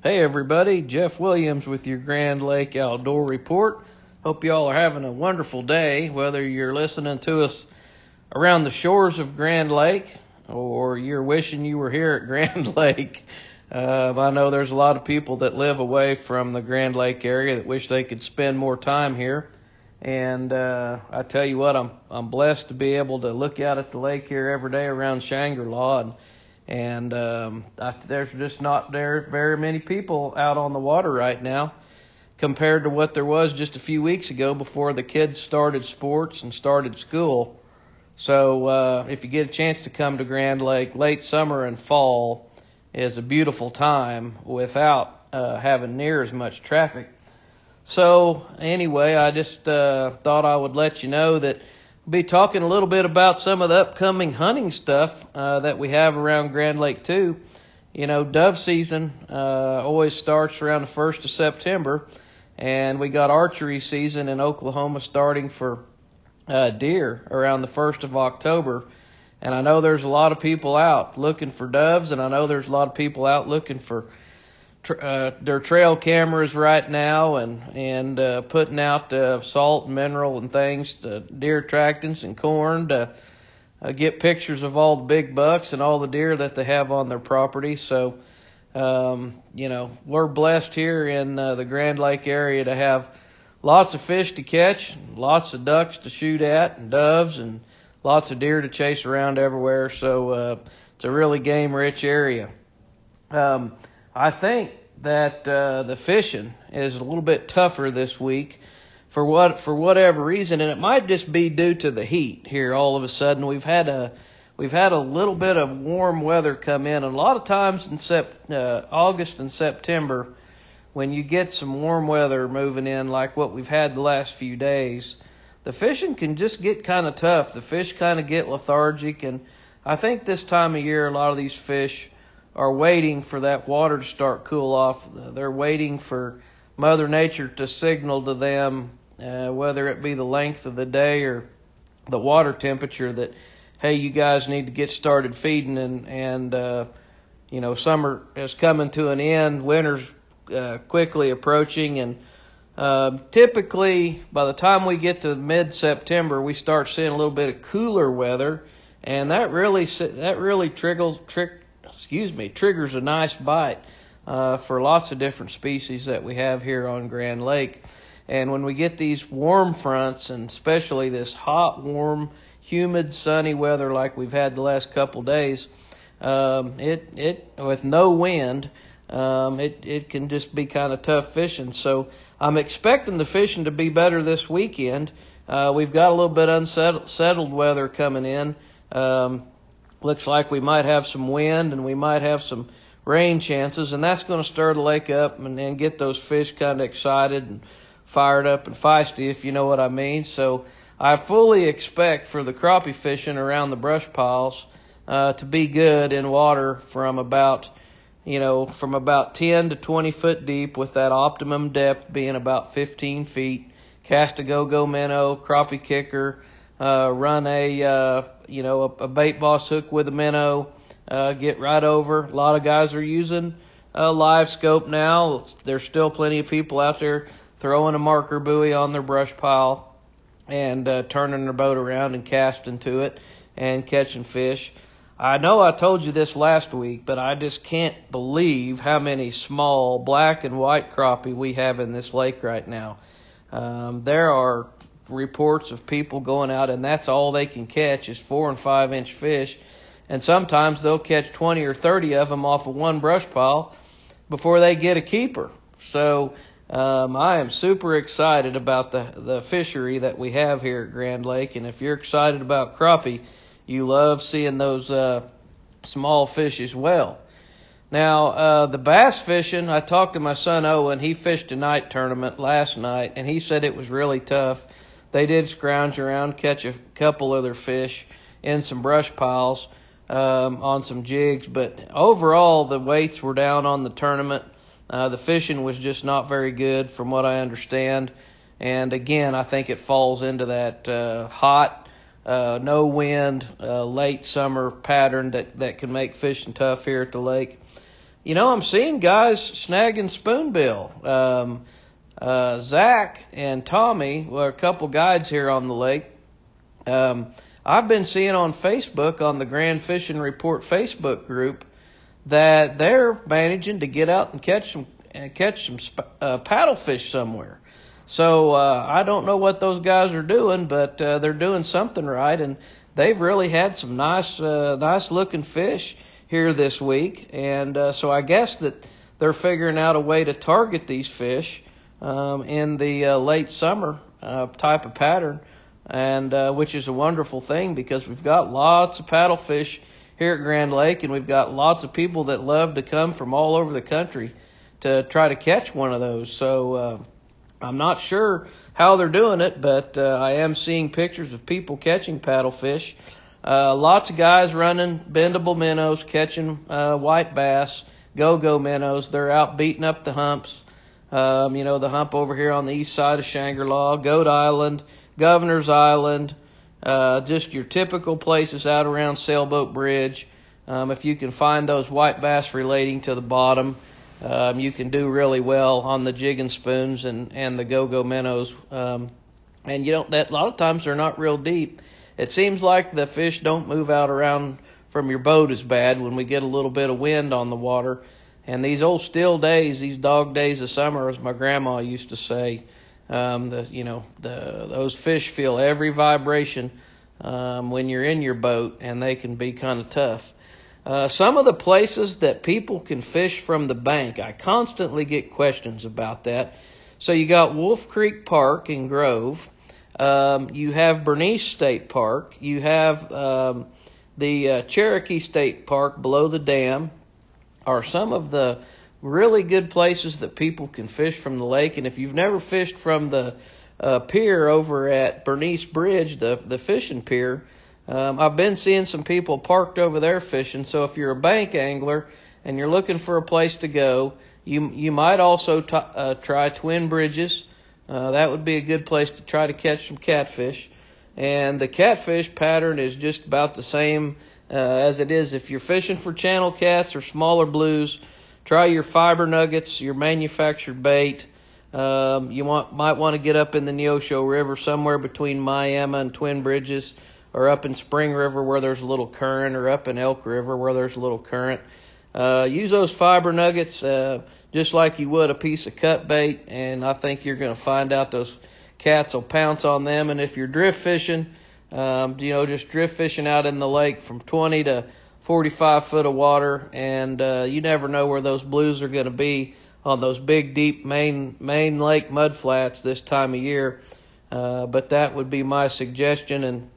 Hey everybody, Jeff Williams with your Grand Lake Outdoor Report. Hope y'all are having a wonderful day, whether you're listening to us around the shores of Grand Lake or you're wishing you were here at Grand Lake. I know there's a lot of people that live away from the Grand Lake area that wish they could spend more time here. And I tell you what, I'm blessed to be able to look out at the lake here every day around Shangri-La, and there's just not very many people out on the water right now compared to what there was just a few weeks ago before the kids started sports and started school. So if you get a chance to come to Grand Lake, late summer and fall is a beautiful time without having near as much traffic. So anyway, I just thought I would let you know that we'll be talking a little bit about some of the upcoming hunting stuff that we have around Grand Lake too. You know, dove season always starts around the 1st of September, and we got archery season in Oklahoma starting for deer around the 1st of October. And I know there's a lot of people out looking for doves, and I know there's a lot of people out looking for their trail cameras right now and putting out salt and mineral and things to deer attractants and corn to get pictures of all the big bucks and all the deer that they have on their property. So, you know, we're blessed here in the Grand Lake area to have lots of fish to catch, lots of ducks to shoot at, and doves, and lots of deer to chase around everywhere. So it's a really game-rich area. I think that the fishing is a little bit tougher this week for whatever reason, and it might just be due to the heat here. All of a sudden, we've had a little bit of warm weather come in, and a lot of times in August and September, when you get some warm weather moving in, like what we've had the last few days, the fishing can just get kind of tough. The fish kind of get lethargic, and I think this time of year, a lot of these fish are waiting for that water to start cool off. They're waiting for Mother Nature to signal to them, whether it be the length of the day or the water temperature, that, hey, you guys need to get started feeding, and you know, summer is coming to an end, winter's quickly approaching, and typically by the time we get to mid-September, we start seeing a little bit of cooler weather, and that really triggers a nice bite for lots of different species that we have here on Grand Lake. And when we get these warm fronts, and especially this hot, warm, humid, sunny weather like we've had the last couple days, it with no wind, it can just be kind of tough fishing. So I'm expecting the fishing to be better this weekend. We've got a little bit unsettled weather coming in. Looks like we might have some wind and we might have some rain chances, and that's going to stir the lake up and get those fish kind of excited and fired up and feisty, if you know what I mean. So I fully expect for the crappie fishing around the brush piles to be good in water from about 10 to 20 foot deep, with that optimum depth being about 15 feet. Cast a go-go minnow, crappie kicker, run a bait boss hook with a minnow, get right over. A lot of guys are using a live scope now. There's still plenty of people out there throwing a marker buoy on their brush pile and turning their boat around and casting to it and catching fish. I know I told you this last week, but I just can't believe how many small black and white crappie we have in this lake right now. There are reports of people going out, and that's all they can catch is 4 and 5 inch fish, and sometimes they'll catch 20 or 30 of them off of one brush pile before they get a keeper. So I am super excited about the fishery that we have here at Grand Lake, and if you're excited about crappie, you love seeing those small fish as well. Now, the bass fishing, I talked to my son Owen. He fished a night tournament last night, and he said it was really tough. They did scrounge around, catch a couple other fish in some brush piles on some jigs, but overall the weights were down on the tournament. The fishing was just not very good from what I understand, and again, I think it falls into that hot, no wind, late summer pattern that can make fishing tough here at the lake. I'm seeing guys snagging spoonbill. Zach and Tommy were a couple guides here on the lake. I've been seeing on Facebook, on the Grand Fishing Report Facebook group, that they're managing to get out and catch some paddlefish somewhere. So I don't know what those guys are doing, but they're doing something right, and they've really had some nice looking fish here this week. And so I guess that they're figuring out a way to target these fish in the late summer type of pattern, and which is a wonderful thing, because we've got lots of paddlefish here at Grand Lake, and we've got lots of people that love to come from all over the country to try to catch one of those. So I'm not sure how they're doing it, but I am seeing pictures of people catching paddlefish. Lots of guys running bendable minnows, catching white bass, go-go minnows. They're out beating up the humps. The hump over here on the east side of Shangri-La, Goat Island, Governor's Island, just your typical places out around Sailboat Bridge. If you can find those white bass relating to the bottom, you can do really well on the jig and spoons and the go-go minnows. And a lot of times they're not real deep. It seems like the fish don't move out around from your boat as bad when we get a little bit of wind on the water. And these old still days, these dog days of summer, as my grandma used to say, those fish feel every vibration when you're in your boat, and they can be kind of tough. Some of the places that people can fish from the bank, I constantly get questions about that. So you got Wolf Creek Park in Grove. You have Bernice State Park. You have the Cherokee State Park below the dam are some of the really good places that people can fish from the lake. And if you've never fished from the pier over at Bernice Bridge, the fishing pier, I've been seeing some people parked over there fishing. So if you're a bank angler and you're looking for a place to go, you might also try Twin Bridges. That would be a good place to try to catch some catfish. And the catfish pattern is just about the same as it is if you're fishing for channel cats or smaller blues. Try your fiber nuggets, your manufactured bait. You might want to get up in the Neosho River, somewhere between Miami and Twin Bridges, or up in Spring River where there's a little current, or up in Elk River where there's a little current. Use those fiber nuggets just like you would a piece of cut bait, and I think you're going to find out those cats will pounce on them. And if you're drift fishing, just drift fishing out in the lake from 20 to 45 foot of water, and you never know where those blues are going to be on those big, deep main lake mudflats this time of year. But that would be my suggestion. And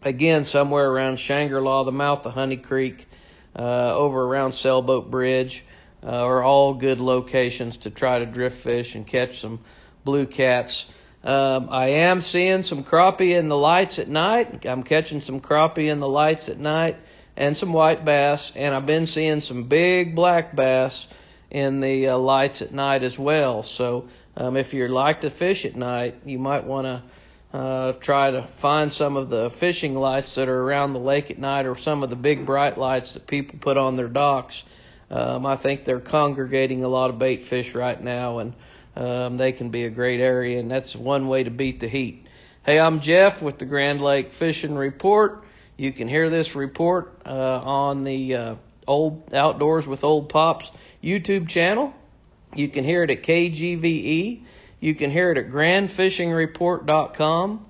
again, somewhere around Shangri-La, the mouth of Honey Creek, over around Sailboat Bridge, are all good locations to try to drift fish and catch some blue cats. I am seeing some crappie in the lights at night. I'm catching some crappie in the lights at night, and some white bass, and I've been seeing some big black bass in the lights at night as well. So if you like to fish at night, you might want to try to find some of the fishing lights that are around the lake at night, or some of the big bright lights that people put on their docks. I think they're congregating a lot of bait fish right now, and they can be a great area, and that's one way to beat the heat. Hey, I'm Jeff with the Grand Lake Fishing Report. You can hear this report on the Old Outdoors with Old Pops YouTube channel. You can hear it at KGVE. You can hear it at grandfishingreport.com,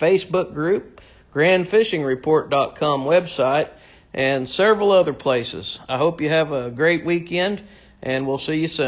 Facebook group, grandfishingreport.com website, and several other places. I hope you have a great weekend, and we'll see you soon.